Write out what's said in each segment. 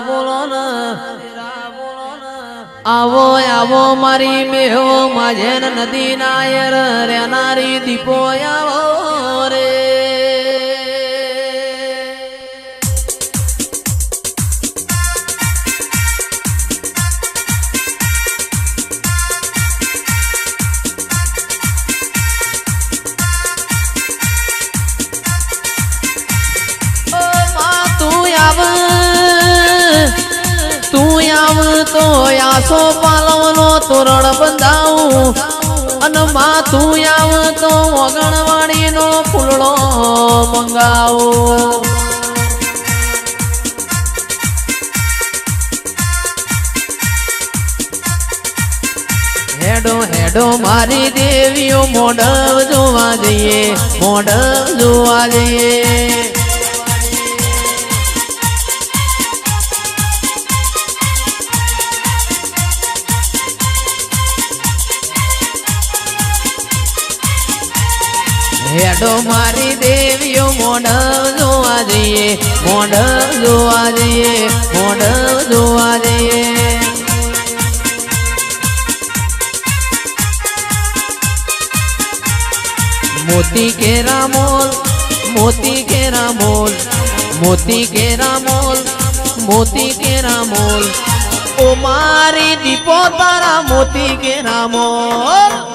બોલો ને આવો આવો મારી મેહો માજેન નદી નાયર રેનારી દીપો આવો રે તો આસો પાલવનો તોરણ બંધાવું અને માથું આવ તો વગણવાડીનો ફૂલડો મંગાવું હેડો હેડો મારી દેવીઓ મોઢવ જોવા જઈએ મોઢવ જોવા જઈએ હેડો મારી દેવીઓ મોઢવ જોવા જઈએ મોઢવ જોવા જઈએ મોઢવ જોવા જઈએ મોતી કેરા મોલ મોતી કેરા મોલ મોતી કેરા મોલ મોતી કેરા મોલ ઓ મારી દીપો તારા મોતી કેરા મોલ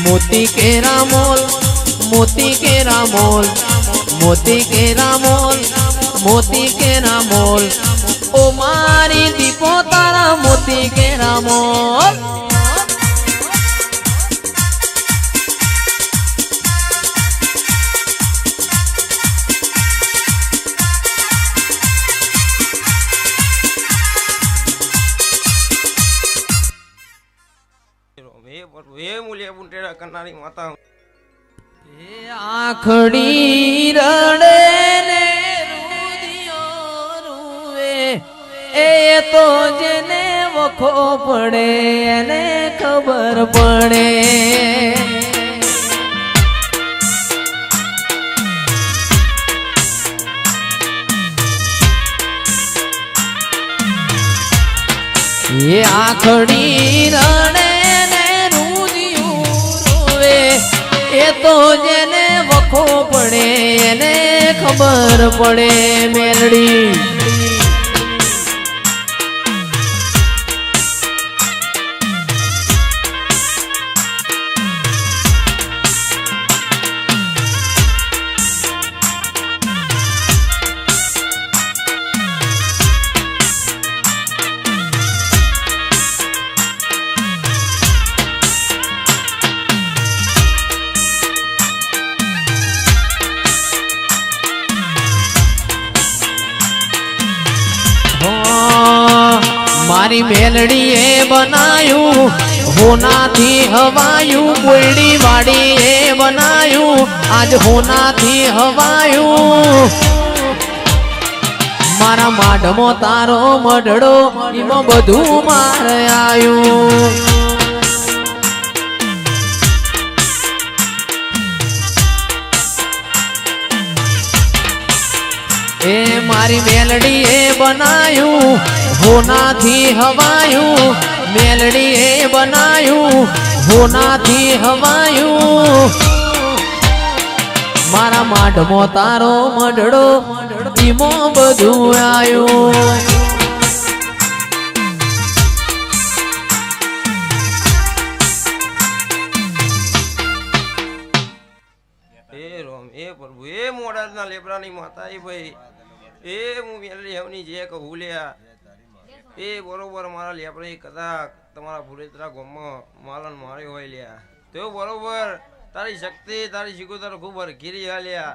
मोती केरा मोल मोती केरा मोल मोती केरा मोल मोती केरा मोल ओ मारी दीपो तारा मोती केरा मोल करनारी माता आखड़ी रड़े ने रुदियो रुवे ए तो जने वखो पड़े ने खबर पड़े ये आखड़ी रड़े એ તો જેને વખો પડે એને ખબર પડે મેલડી મારી મેલડીએ બનાયું હોનાથી હવાયું કોયડી વાડીએ બનાયું આજ હોનાથી હવાયું મારા માઢમો તારો મઢડો એમાં બધું મારે આયું એ મારી મેલડીએ બનાયું હોનાથી હવાયું મેલડીએ બનાયું હોનાથી હવાયું મારા માઢમો તારો મઢડો ઈમો બધું આયું એ પ્રભુ એ મોડાના લેબરાની માતા એ ભાઈ એ હું મેલડી હવની જે કહું લ્યા એ બરોબર મારા લેબરે કદાચ તમારા ભૂરેતરા ગામમાં માલન માર્યો હોય લ્યા તો બરોબર તારી શક્તિ તારી શિકોતર ખૂબ હરખીરી હાલ્યા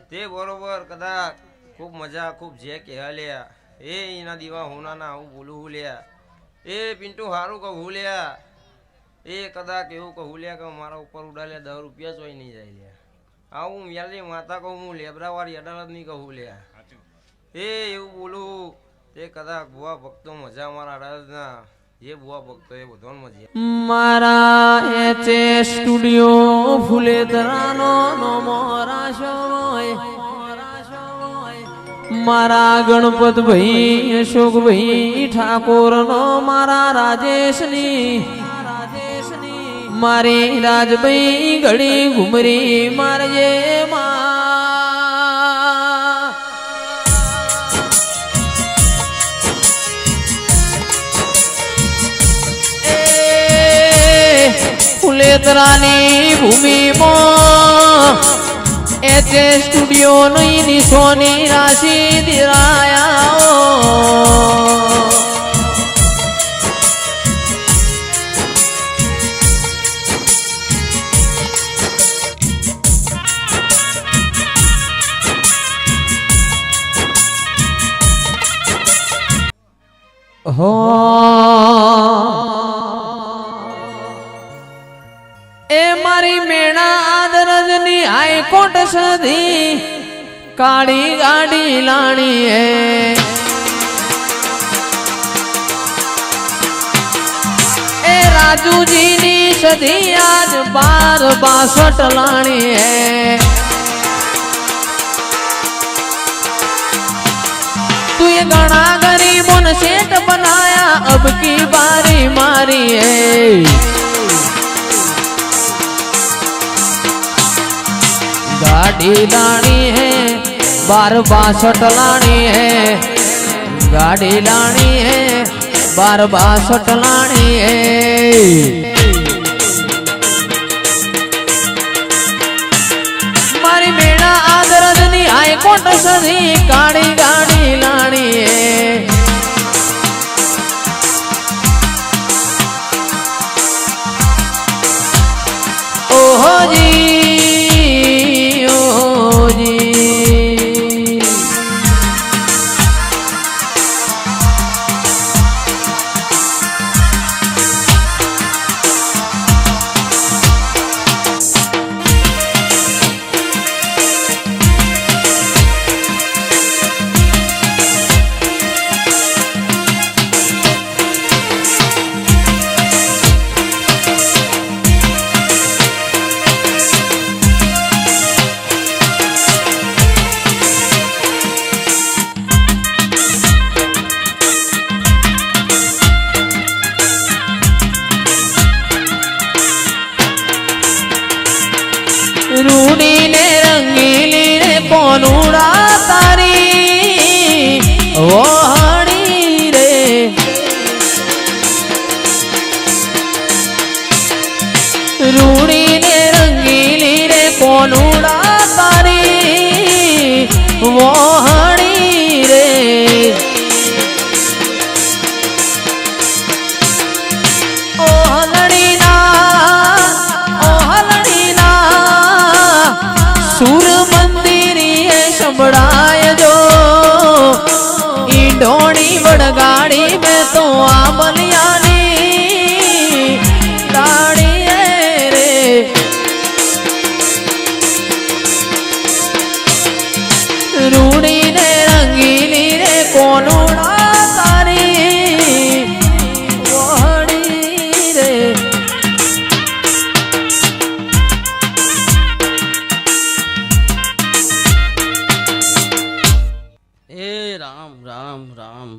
તે બરોબર કદાચ ખૂબ મજા ખૂબ જે કે હાલ્યા એ એના દીવા હોનાના આવું બોલું લ્યા એ પિન્ટુ સારું કહું લ્યા એ કદાચ એવું કહું લ્યા કે મારા ઉપર ઉડાલ્યા 10 રૂપિયા જોઈ નહીં જાય લ્યા આવું મેલડી માતા કહું હું લેબરાવાળી અડાલત નહીં કહું લ્યા એ એવું બોલું તે કદાચ ભુવા ભક્તો મજા મારા અડાલતના જે બુવા ભક્તો એ બધો મજા મારા એચે સ્ટુડિયો ફુલેતરાનો નમો રાશોય મારા ગણપતભાઈ અશોકભાઈ ઠાકોરનો મારા રાજેશની મારી રાજભાઈ ઘડી ઘુમરી મારજે ફુલેતરાની ભૂમિમાં એચે સ્ટુડિયો ની સોની રાશિ દિરાયા હો એ મારી મેણા આદરજની હાઈકોર્ટ સધી કાળી ગાડી લાણી હે એ રાજુજીની સધી આજ 1262 લાણી હે તું ये घना गरीबों ने सेठ बनाया अब की बारी मारी है गाड़ी लानी है 1262 लानी है गाड़ी लानी है 1262 लानी है मारी मेरा आदरजनी हाईकोर्ट सदी काड़ी गाड़ी लानी है ओहो जी ओहो जी रूडी ने रंगीली ने कोनुड़ा तारी वो हणी रे रूडी ने रंगीली ने कोनुड़ा तारी वो हणी रे ओ हलड़ी ना सूर मंदिर संभड़ाय जो ईंडोनी बड़गाड़ी में तो आमलियानी लाड़ी रे रूड़ी ने रंगीली रे कोनुड़ा तारी वोहड़ी रे हे राम राम राम।